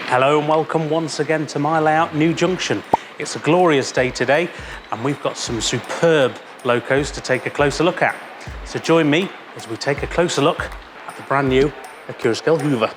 Hello and welcome once again to my layout, New Junction. It's a glorious day today and we've got some superb locos to take a closer look at. So join me as we take a closer look at the brand new Accurascale Hoover.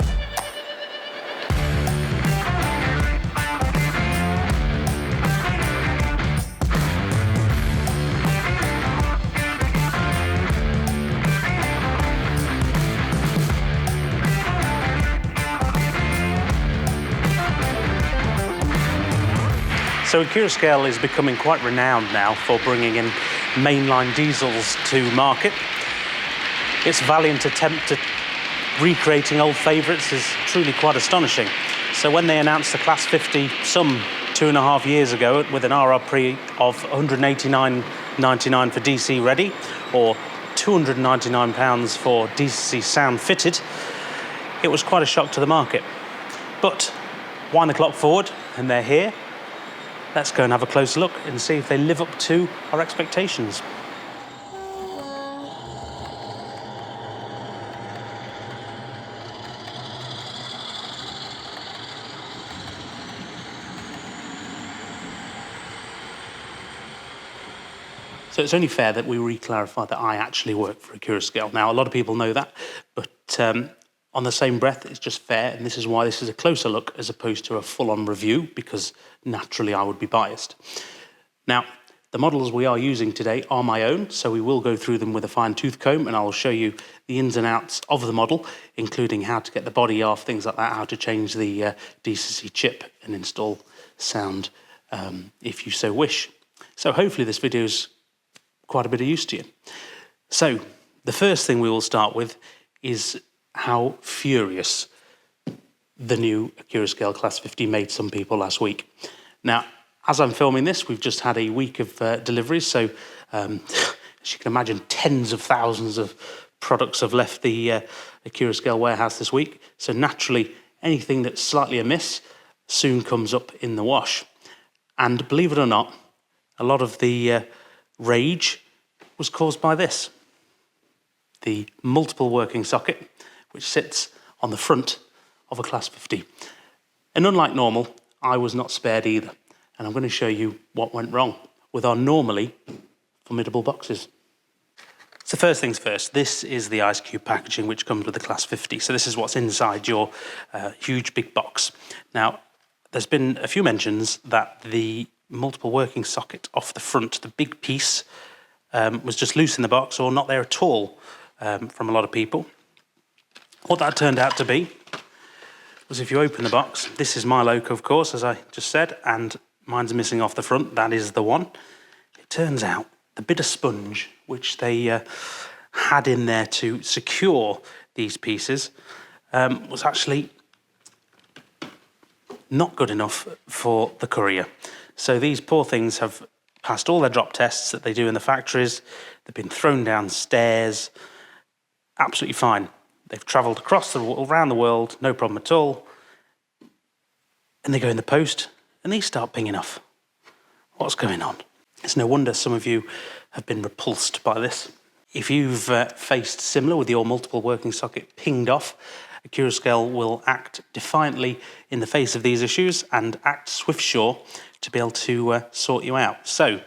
So Accurascale is becoming quite renowned now for bringing in mainline diesels to market. Its valiant attempt at recreating old favourites is truly quite astonishing. So when they announced the Class 50 some 2.5 years ago with an RRP of £189.99 for DC ready, or £299 for DC sound fitted, it was quite a shock to the market. But wind the clock forward and they're here. Let's go and have a closer look and see if they live up to our expectations. So it's only fair that we re-clarify that I actually work for Accurascale. Now, a lot of people know that, but on the same breath, it's just fair, and this is why this is a closer look as opposed to a full-on review, because naturally I would be biased. Now, the models we are using today are my own, so we will go through them with a fine-tooth comb, and I will show you the ins and outs of the model, including how to get the body off, things like that, how to change the DCC chip and install sound if you so wish. So hopefully this video is quite a bit of use to you. So the first thing we will start with is how furious the new Accurascale Class 50 made some people last week. Now, as I'm filming this, we've just had a week of deliveries, so as you can imagine, tens of thousands of products have left the Accurascale warehouse this week, so naturally, anything that's slightly amiss soon comes up in the wash. And believe it or not, a lot of the rage was caused by this. The multiple working socket, which sits on the front of a Class 50. And unlike normal, I was not spared either. And I'm going to show you what went wrong with our normally formidable boxes. So first things first, this is the ice cube packaging which comes with the Class 50. So this is what's inside your huge big box. Now, there's been a few mentions that the multiple working socket off the front, the big piece, was just loose in the box or not there at all from a lot of people. What that turned out to be was, if you open the box, this is my loco, of course, as I just said, and mine's missing off the front. That is the one. It turns out the bit of sponge which they had in there to secure these pieces was actually not good enough for the courier. So these poor things have passed all their drop tests that they do in the factories. They've been thrown downstairs. Absolutely fine. They've travelled around the world, no problem at all. And they go in the post, and these start pinging off. What's going on? It's no wonder some of you have been repulsed by this. If you've faced similar with your multiple working socket pinged off, Accurascale will act defiantly in the face of these issues and act swift-sure to be able to sort you out. So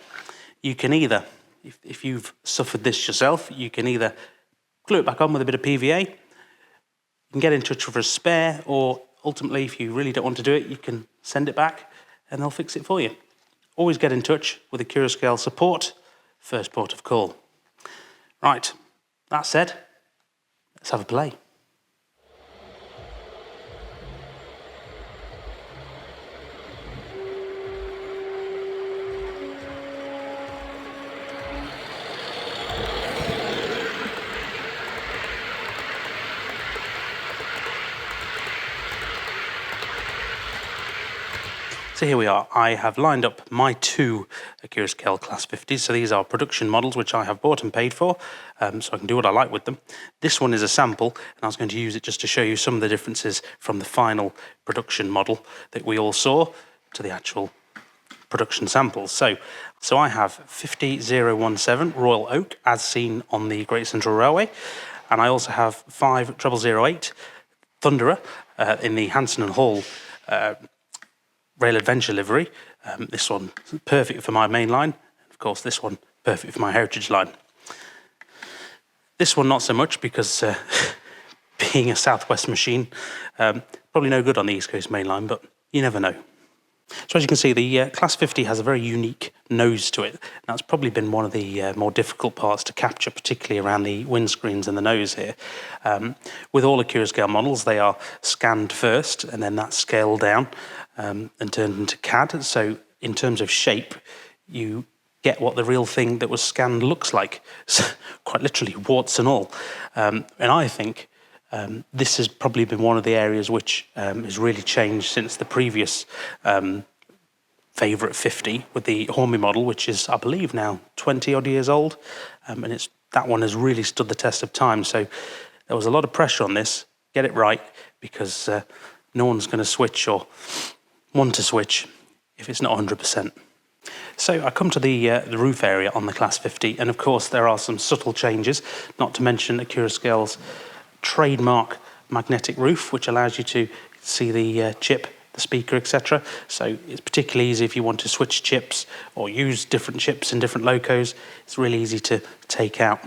you can either, if you've suffered this yourself, you can either glue it back on with a bit of PVA, you can get in touch with a spare, or ultimately, if you really don't want to do it, you can send it back and they'll fix it for you. Always get in touch with Accurascale support, first port of call. Right, that said, let's have a play. So here we are. I have lined up my two Accurascale Class 50s. So these are production models, which I have bought and paid for, so I can do what I like with them. This one is a sample, and I was going to use it just to show you some of the differences from the final production model that we all saw to the actual production samples. So I have 50017 Royal Oak, as seen on the Great Central Railway, and I also have 5008 Thunderer in the Hanson and Hall Rail Adventure livery. This one perfect for my main line. Of course, this one perfect for my heritage line. This one not so much because being a Southwest machine, probably no good on the East Coast main line, but you never know. So as you can see, the Class 50 has a very unique nose to it. Now, it's probably been one of the more difficult parts to capture, particularly around the windscreens and the nose here. With all Accurascale models, they are scanned first, and then that's scaled down and turned into CAD. So in terms of shape, you get what the real thing that was scanned looks like, so quite literally, warts and all. And I think this has probably been one of the areas which has really changed since the previous favourite 50 with the Hornby model, which is, I believe, now 20 odd years old. And that one has really stood the test of time. So there was a lot of pressure on this, get it right, because no one's going to switch or want to switch if it's not 100%. So I come to the roof area on the Class 50, and of course there are some subtle changes, not to mention Accurascale's trademark magnetic roof, which allows you to see the chip, the speaker, etc. So it's particularly easy if you want to switch chips or use different chips in different locos. It's really easy to take out.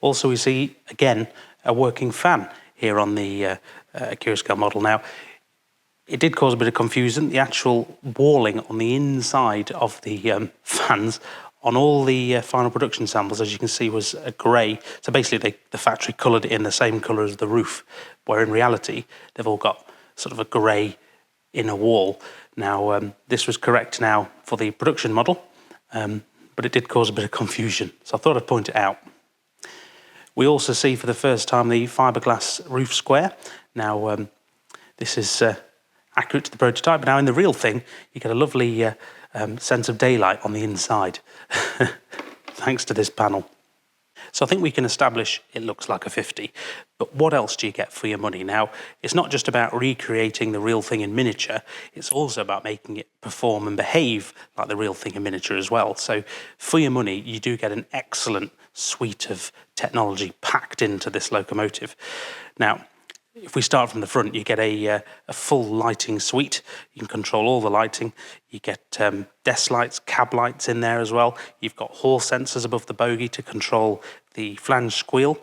Also, we see, again, a working fan here on the Accurascale model. Now, it did cause a bit of confusion. The actual walling on the inside of the fans on all the final production samples, as you can see, was a grey. So basically, the factory coloured it in the same colour as the roof, where in reality, they've all got sort of a grey inner wall. Now, this was correct now for the production model, but it did cause a bit of confusion. So I thought I'd point it out. We also see for the first time the fiberglass roof square. Now, this is accurate to the prototype, but now in the real thing, you get a lovely sense of daylight on the inside, thanks to this panel. So I think we can establish it looks like a 50, but what else do you get for your money? Now, it's not just about recreating the real thing in miniature, it's also about making it perform and behave like the real thing in miniature as well. So for your money, you do get an excellent suite of technology packed into this locomotive. Now, if we start from the front, you get a full lighting suite. You can control all the lighting. You get desk lights, cab lights in there as well. You've got hall sensors above the bogie to control the flange squeal.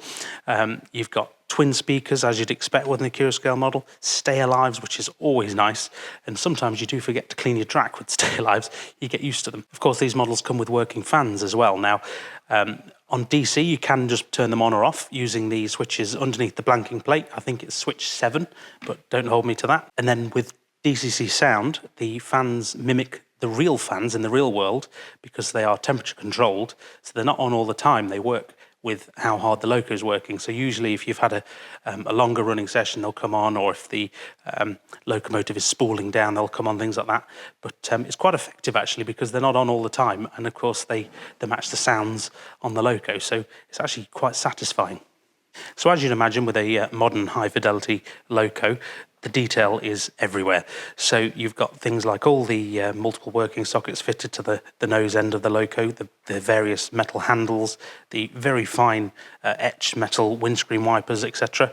You've got twin speakers, as you'd expect with an Accurascale model. Stay alives, which is always nice. And sometimes you do forget to clean your track with stay alives. You get used to them. Of course, these models come with working fans as well. Now, on DC, you can just turn them on or off using the switches underneath the blanking plate. I think it's switch 7, but don't hold me to that. And then with DCC sound, the fans mimic the real fans in the real world because they are temperature controlled. So they're not on all the time. They work with how hard the loco is working. So usually if you've had a longer running session, they'll come on, or if the locomotive is spooling down, they'll come on, things like that. But it's quite effective actually because they're not on all the time. And of course they match the sounds on the loco. So it's actually quite satisfying. So as you'd imagine with a modern high fidelity loco, the detail is everywhere. So you've got things like all the multiple working sockets fitted to the nose end of the loco, the various metal handles, the very fine etched metal windscreen wipers, etc.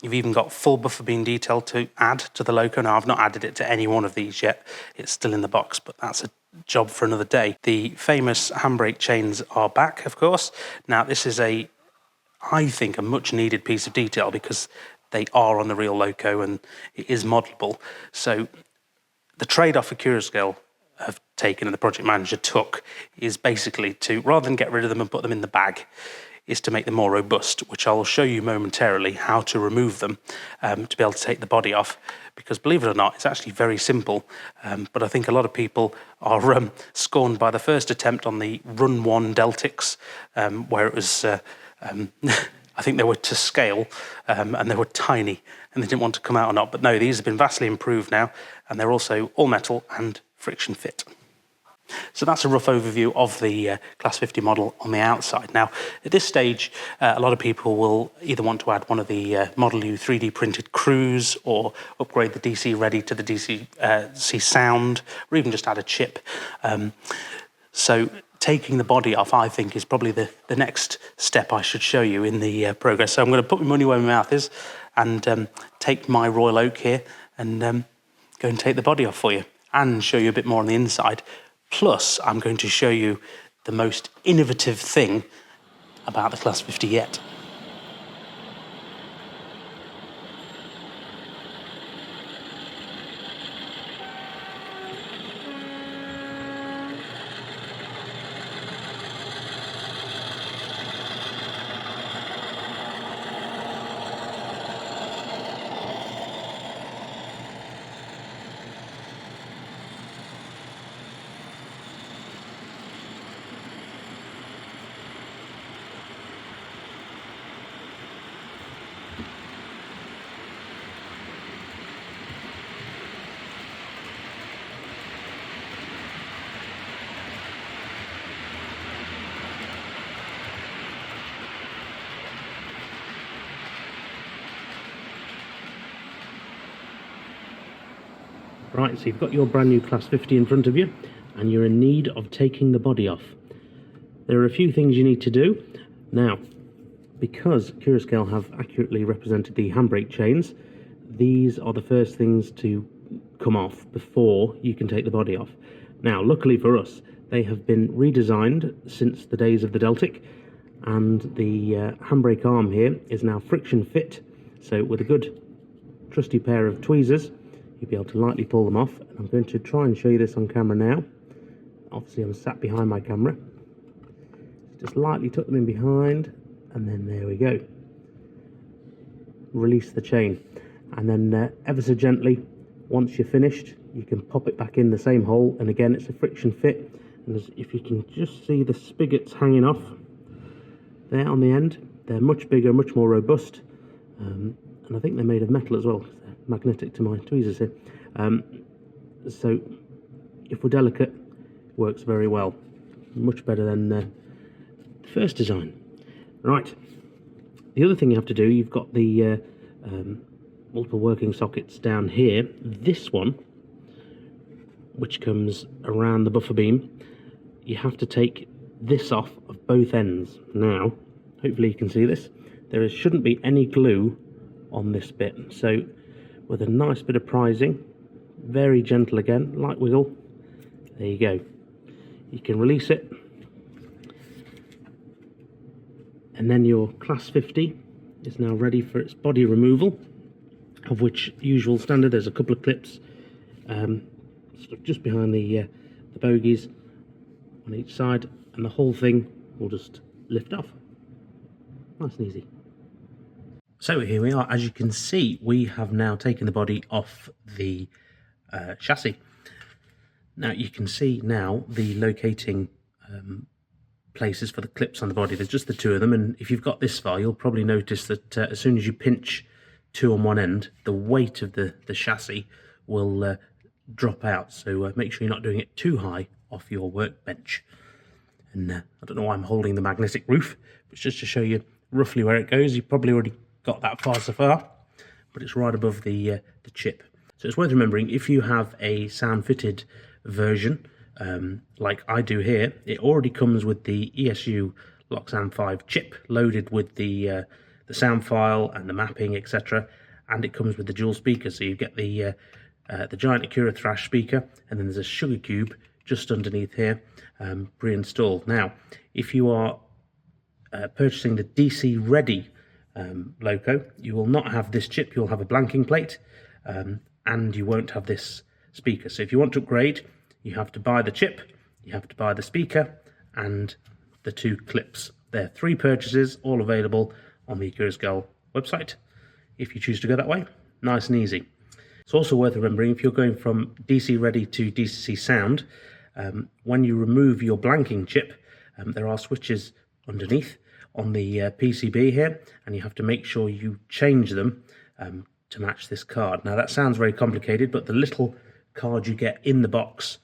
You've even got full buffer beam detail to add to the loco. Now, I've not added it to any one of these yet. It's still in the box, but that's a job for another day. The famous handbrake chains are back, of course. Now, this is I think, a much needed piece of detail because they are on the real loco and it is modelable. So the trade-off Accurascale have taken and the project manager took is basically to, rather than get rid of them and put them in the bag, is to make them more robust, which I'll show you momentarily how to remove them to be able to take the body off. Because believe it or not, it's actually very simple. But I think a lot of people are scorned by the first attempt on the Run 1 Deltics, where it was... I think they were to scale and they were tiny and they didn't want to come out or not. But no, these have been vastly improved now and they're also all metal and friction fit. So that's a rough overview of the Class 50 model on the outside. Now, at this stage, a lot of people will either want to add one of the Model U 3D printed crews or upgrade the DC ready to the DC sound, or even just add a chip. So taking the body off, I think, is probably the next step I should show you in the progress. So I'm going to put my money where my mouth is and take my Royal Oak here and go and take the body off for you and show you a bit more on the inside. Plus, I'm going to show you the most innovative thing about the Class 50 yet. Right, so you've got your brand new Class 50 in front of you and you're in need of taking the body off. There are a few things you need to do. Now, because Accurascale have accurately represented the handbrake chains, these are the first things to come off before you can take the body off. Now, luckily for us, they have been redesigned since the days of the Deltic, and the handbrake arm here is now friction fit, so with a good trusty pair of tweezers you'll be able to lightly pull them off. And I'm going to try and show you this on camera now. Obviously I'm sat behind my camera. Just lightly tuck them in behind, and then there we go. Release the chain, and then ever so gently, once you're finished, you can pop it back in the same hole, and again it's a friction fit. And if you can just see the spigots hanging off there on the end, they're much bigger, much more robust, and I think they're made of metal as well. They're magnetic to my tweezers here. So if we're delicate, it works very well, much better than the first design. Right, the other thing you have to do, you've got the multiple working sockets down here. This one, which comes around the buffer beam, you have to take this off of both ends. Now, hopefully you can see this. There shouldn't be any glue on this bit, so with a nice bit of prizing, very gentle again, light wiggle, there you go. You can release it, and then your Class 50 is now ready for its body removal, of which usual standard there's a couple of clips sort of just behind the bogies on each side, and the whole thing will just lift off. Nice and easy. So here we are. As you can see, we have now taken the body off the chassis. Now you can see now the locating places for the clips on the body. There's just the two of them, and if you've got this far, you'll probably notice that as soon as you pinch two on one end, the weight of the chassis will drop out. So make sure you're not doing it too high off your workbench. And I don't know why I'm holding the magnetic roof, but it's just to show you roughly where it goes. You've probably already got that far so far, but it's right above the chip. So it's worth remembering, if you have a sound fitted version like I do here, it already comes with the ESU Loxam 5 chip loaded with the sound file and the mapping, etc., and it comes with the dual speaker. So you get the giant Accura Thrash speaker, and then there's a sugar cube just underneath here, pre-installed. Now, if you are purchasing the DC Ready loco, you will not have this chip. You'll have a blanking plate, and you won't have this speaker. So if you want to upgrade, you have to buy the chip, you have to buy the speaker, and the two clips. There are 3 purchases, all available on the Accurascale website. If you choose to go that way, nice and easy. It's also worth remembering, if you're going from DC Ready to DCC Sound, when you remove your blanking chip, there are switches underneath on the PCB here, and you have to make sure you change them to match this card. Now that sounds very complicated, but the little card you get in the box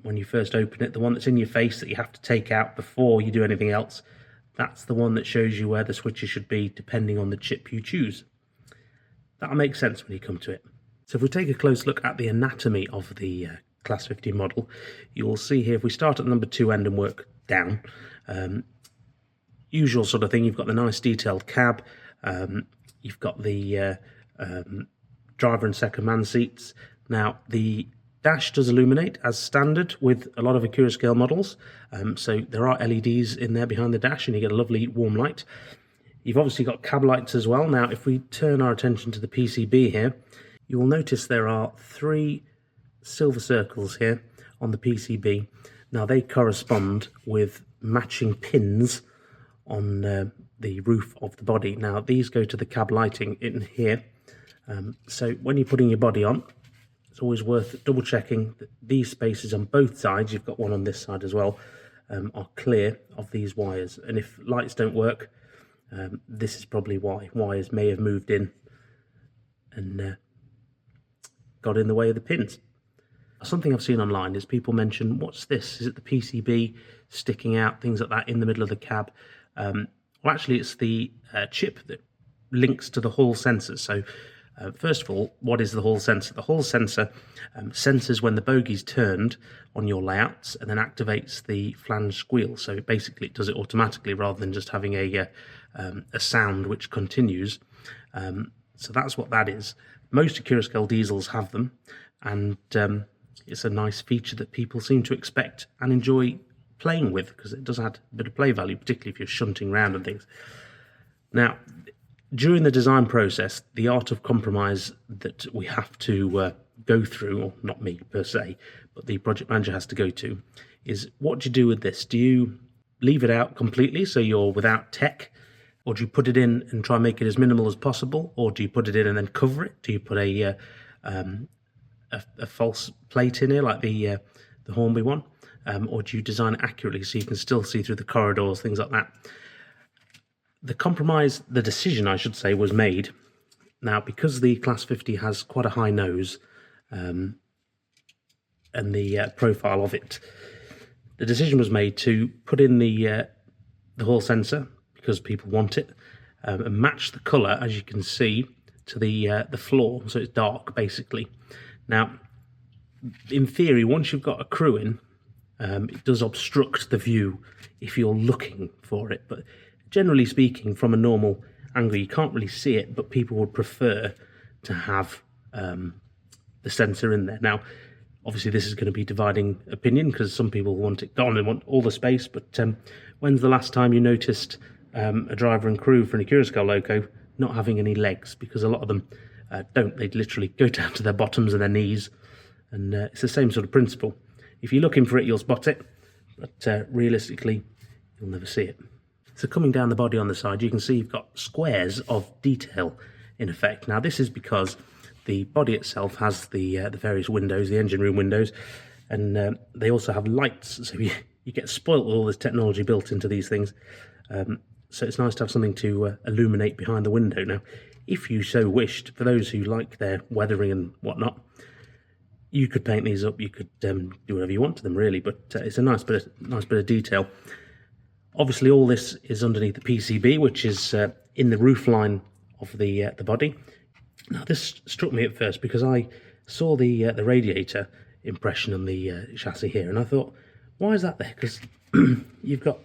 when you first open it, the one that's in your face that you have to take out before you do anything else, that's the one that shows you where the switches should be depending on the chip you choose. That'll make sense when you come to it. So if we take a close look at the anatomy of the Class 50 model, you will see here, if we start at the number 2 end and work down, usual sort of thing. You've got the nice detailed cab, you've got the driver and second man seats, Now, the dash does illuminate as standard with a lot of Accurascale models. So there are LEDs in there behind the dash and you get a lovely warm light. You've obviously got cab lights as well. Now, if we turn our attention to the PCB here, you will notice there are 3 silver circles here on the PCB. Now, they correspond with matching pins on the roof of the body. Now, these go to the cab lighting in here. So when you're putting your body on, it's always worth double checking that these spaces on both sides, you've got one on this side as well, are clear of these wires. And if lights don't work, this is probably why. Wires may have moved in and got in the way of the pins. Something I've seen online is people mention, what's this? Is it the PCB sticking out, things like that in the middle of the cab? Well, actually, it's the chip that links to the Hall sensors. So first of all, what is the Hall sensor? The Hall sensor senses when the bogey's turned on your layouts and then activates the flange squeal. So basically it does it automatically rather than just having a sound which continues. So that's what that is. Most Accurascale diesels have them, and it's a nice feature that people seem to expect and enjoy playing with because it does add a bit of play value, particularly if you're shunting around and things. Now, during the design process, the art of compromise that we have to go through, or not me per se, but the project manager has to go to, is what do you do with this? Do you leave it out completely so you're without tech? Or do you put it in and try and make it as minimal as possible? Or do you put it in and then cover it? Do you put a false plate in here like the Hornby one? Or do you design it accurately so you can still see through the corridors, things like that? The decision, I should say, was made. Now, because the Class 50 has quite a high nose and the profile of it, the decision was made to put in the Hall sensor, because people want it, and match the colour, as you can see, to the floor, so it's dark, basically. Now, in theory, once you've got a crew in, it does obstruct the view if you're looking for it, but generally speaking, from a normal angle, you can't really see it, but people would prefer to have the sensor in there. Now, obviously, this is going to be dividing opinion, because some people want it gone and want all the space, but when's the last time you noticed a driver and crew for an Accurascale loco not having any legs? Because a lot of them don't. They literally go down to their bottoms and their knees, and it's the same sort of principle. If you're looking for it, you'll spot it, but realistically, you'll never see it. So coming down the body on the side, you can see you've got squares of detail in effect. Now, this is because the body itself has the various windows, the engine room windows, and they also have lights, so you get spoilt with all this technology built into these things. So it's nice to have something to illuminate behind the window. Now, if you so wished, for those who like their weathering and whatnot, you could paint these up. You could do whatever you want to them, really. But it's a nice bit of detail. Obviously, all this is underneath the PCB, which is in the roof line of the body. Now, this struck me at first because I saw the radiator impression on the chassis here, and I thought, why is that there? Because you've got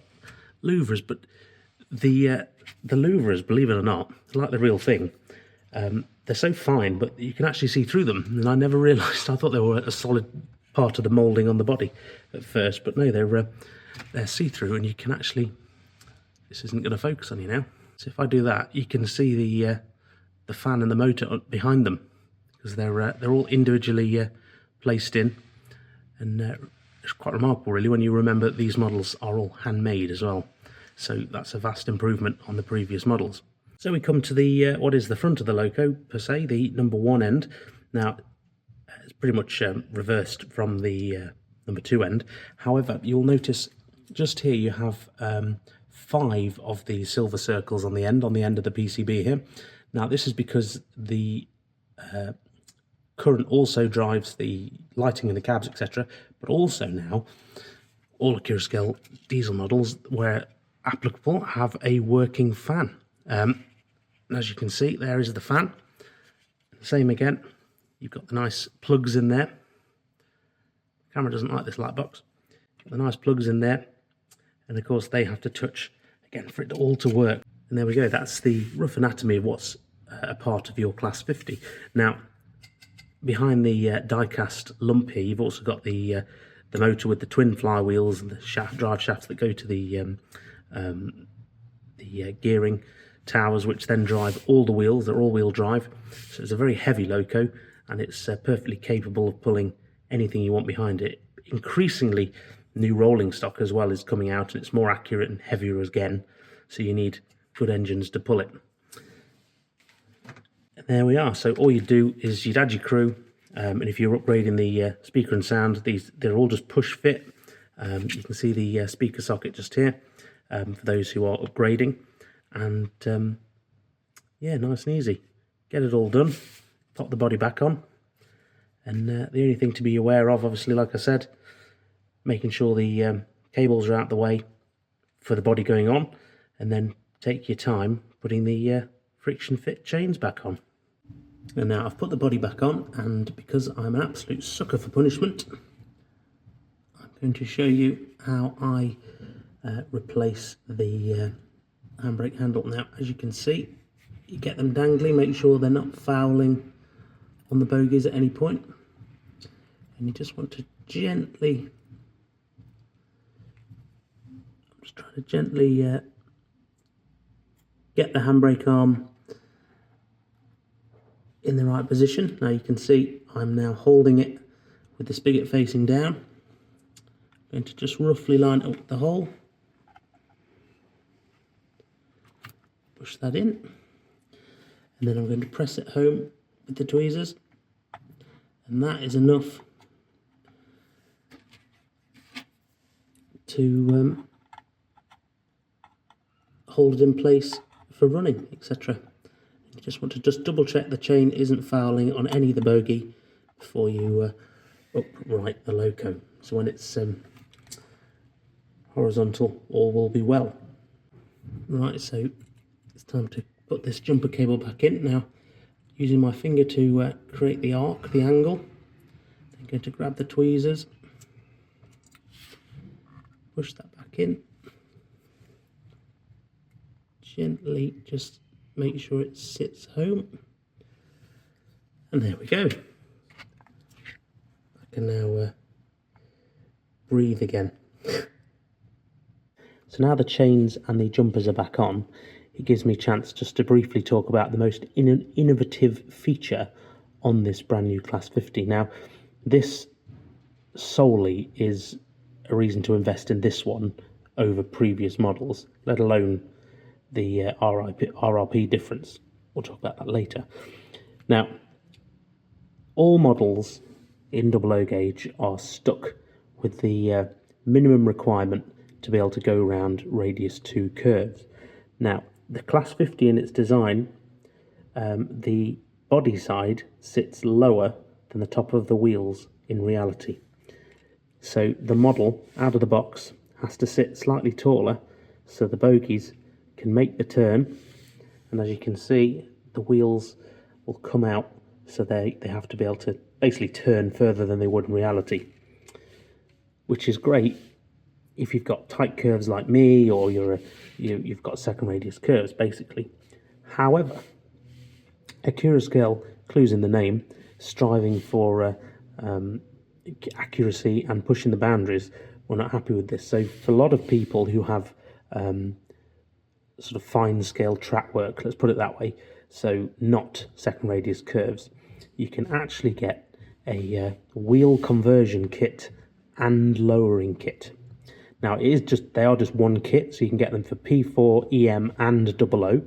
louvers, but the louvers, believe it or not, like the real thing, they're so fine, but you can actually see through them. And I never realised. I thought they were a solid part of the moulding on the body at first, but no, they're see-through, and you can actually. This isn't going to focus on you now. So if I do that, you can see the fan and the motor behind them, because they're all individually placed in, and it's quite remarkable, really, when you remember that these models are all handmade as well. So that's a vast improvement on the previous models. So we come to the what is the front of the loco, per se, the number 1 end. Now, it's pretty much reversed from the number 2 end. However, you'll notice just here you have 5 of the silver circles on the end of the PCB here. Now, this is because the current also drives the lighting in the cabs, etc. But also now, all Accurascale diesel models, where applicable, have a working fan. As you can see, there is the fan. Same again, you've got the nice plugs in there. The camera doesn't like this light box. Got the nice plugs in there, and of course they have to touch again for it all to work. And there we go, that's the rough anatomy of what's a part of your Class 50. Now, behind the die-cast lump here, you've also got the motor with the twin flywheels and the drive shafts that go to the gearing towers, which then drive all the wheels. They're all-wheel drive, so it's a very heavy loco, and it's perfectly capable of pulling anything you want behind it. Increasingly, new rolling stock as well is coming out, and it's more accurate and heavier again, so you need good engines to pull it. And there we are. So all you do is you'd add your crew, and if you're upgrading the speaker and sound, they're all just push fit. You can see the speaker socket just here for those who are upgrading, and yeah, nice and easy. Get it all done, pop the body back on, and the only thing to be aware of, obviously, like I said, making sure the cables are out the way for the body going on, and then take your time putting the friction fit chains back on. And now I've put the body back on, and because I'm an absolute sucker for punishment, I'm going to show you how I replace the handbrake handle. Now, as you can see, you get them dangling, make sure they're not fouling on the bogies at any point, and you just want to gently, I'm just trying to gently get the handbrake arm in the right position. Now you can see I'm now holding it with the spigot facing down. I'm going to just roughly line up the hole, push that in, and then I'm going to press it home with the tweezers, and that is enough to hold it in place for running, etc. You just want to just double check the chain isn't fouling on any of the bogie before you upright the loco. So when it's horizontal, all will be well. Right, so it's time to put this jumper cable back in. Now, using my finger to create the arc, the angle, I'm going to grab the tweezers, push that back in, gently just make sure it sits home, and there we go. I can now breathe again. So now the chains and the jumpers are back on, it gives me a chance just to briefly talk about the most innovative feature on this brand new Class 50. Now, this solely is a reason to invest in this one over previous models, let alone the RRP difference. We'll talk about that later. Now, all models in double O gauge are stuck with the minimum requirement to be able to go around radius 2 curves. Now, the Class 50 in its design, the body side sits lower than the top of the wheels in reality. So the model, out of the box, has to sit slightly taller so the bogies can make the turn, and as you can see, the wheels will come out, so they have to be able to basically turn further than they would in reality, which is great if you've got tight curves like me, or you've got second radius curves, basically. However, Accurascale, clues in the name, striving for accuracy and pushing the boundaries, we're not happy with this. So for a lot of people who have sort of fine scale track work, let's put it that way, so not second radius curves, you can actually get a wheel conversion kit and lowering kit. Now they are just one kit, so you can get them for P4, EM and double O.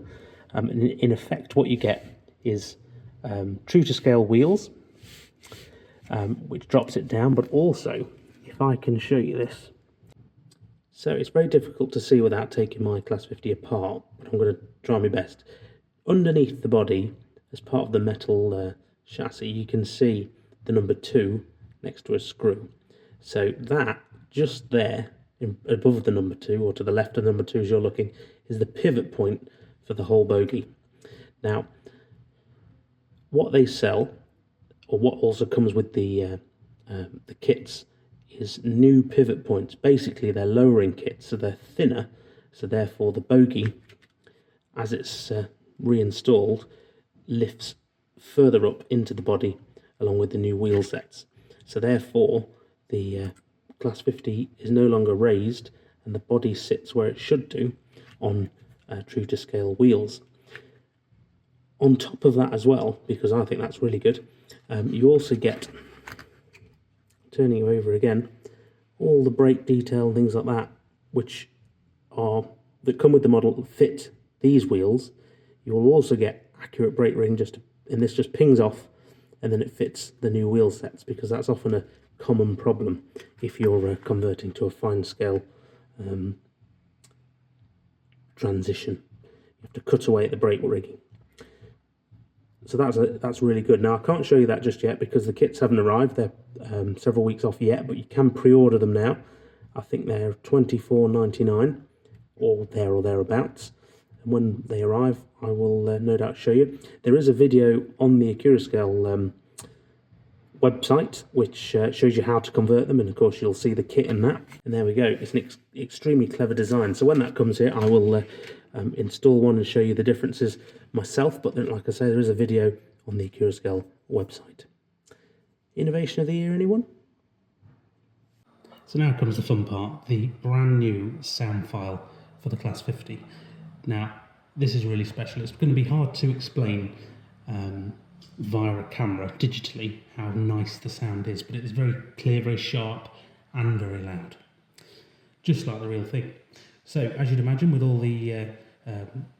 In effect, what you get is true to scale wheels, which drops it down, but also, if I can show you this, so it's very difficult to see without taking my Class 50 apart, but I'm going to try my best. Underneath the body, as part of the metal chassis, you can see the number 2 next to a screw. So that, just there, above the number 2, or to the left of number 2 as you're looking, is the pivot point for the whole bogie. Now, what they sell, or what also comes with the kits, is new pivot points. Basically, they're lowering kits, so they're thinner, so therefore the bogie, as it's reinstalled, lifts further up into the body along with the new wheel sets. So therefore, the Class 50 is no longer raised, and the body sits where it should do on true to scale wheels. On top of that as well, because I think that's really good, you also get, turning you over again, all the brake detail, things like that, that come with the model that fit these wheels. You will also get accurate brake ring, and this just pings off, and then it fits the new wheel sets, because that's often a common problem if you're converting to a fine scale transition. You have to cut away at the brake rigging. So that's really good. Now I can't show you that just yet because the kits haven't arrived. They're several weeks off yet, but you can pre-order them now. I think they're $24.99 or thereabouts. And when they arrive, I will no doubt show you. There is a video on the Accurascale website which shows you how to convert them, and of course you'll see the kit in that. And there we go. It's an extremely clever design. So when that comes here, I will install one and show you the differences myself, but then, like I say, there is a video on the Accurascale website. Innovation of the year, anyone? So now comes the fun part, the brand new sound file for the Class 50. Now, this is really special. It's going to be hard to explain via a camera digitally how nice the sound is, but it is very clear, very sharp, and very loud, just like the real thing. So, as you'd imagine, with all the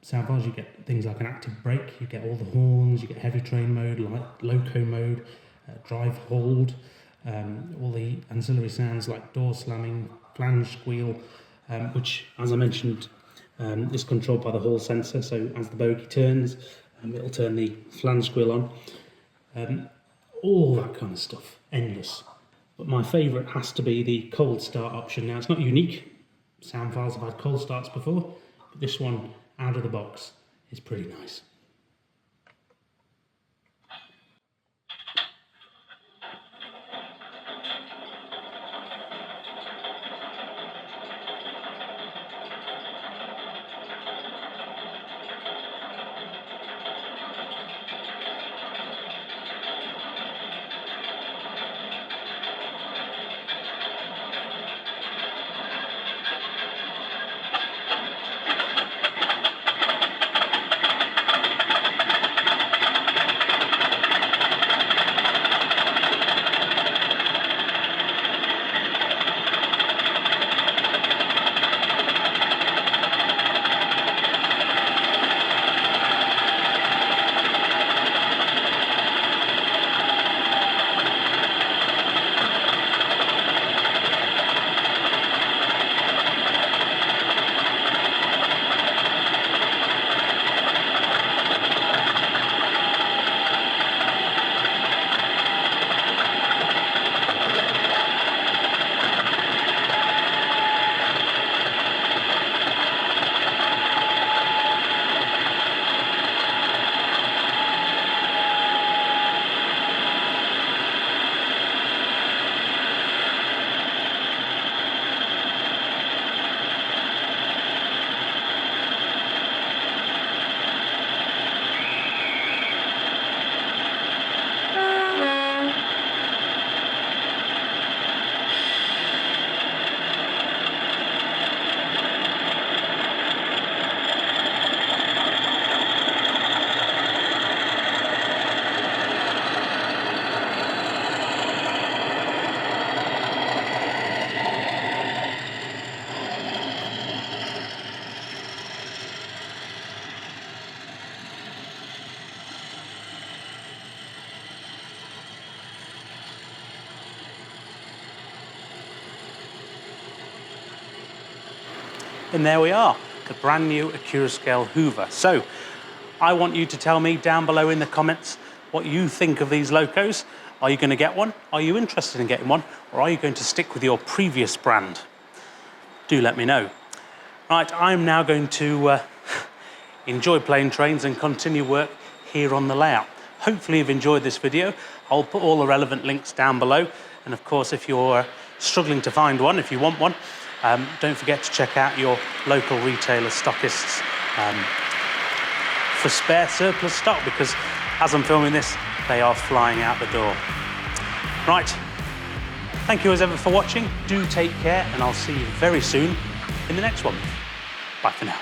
sound files, you get things like an active brake, you get all the horns, you get heavy train mode, like loco mode, drive hold, all the ancillary sounds like door slamming, flange squeal, which, as I mentioned, is controlled by the hall sensor. So as the bogie turns, it'll turn the flange squeal on. All that kind of stuff, endless. But my favourite has to be the cold start option. Now, it's not unique. Sound files have had cold starts before, but this one, out of the box, is pretty nice. And there we are, the brand new Accurascale Hoover. So I want you to tell me down below in the comments what you think of these locos. Are you going to get one? Are you interested in getting one? Or are you going to stick with your previous brand? Do let me know. Right, I'm now going to enjoy playing trains and continue work here on the layout. Hopefully you've enjoyed this video. I'll put all the relevant links down below. And of course, if you're struggling to find one, if you want one, don't forget to check out your local retailer stockists for spare surplus stock, because as I'm filming this, They are flying out the door. Right. Thank you as ever for watching. Do take care, and I'll see you very soon in the next one. Bye for now.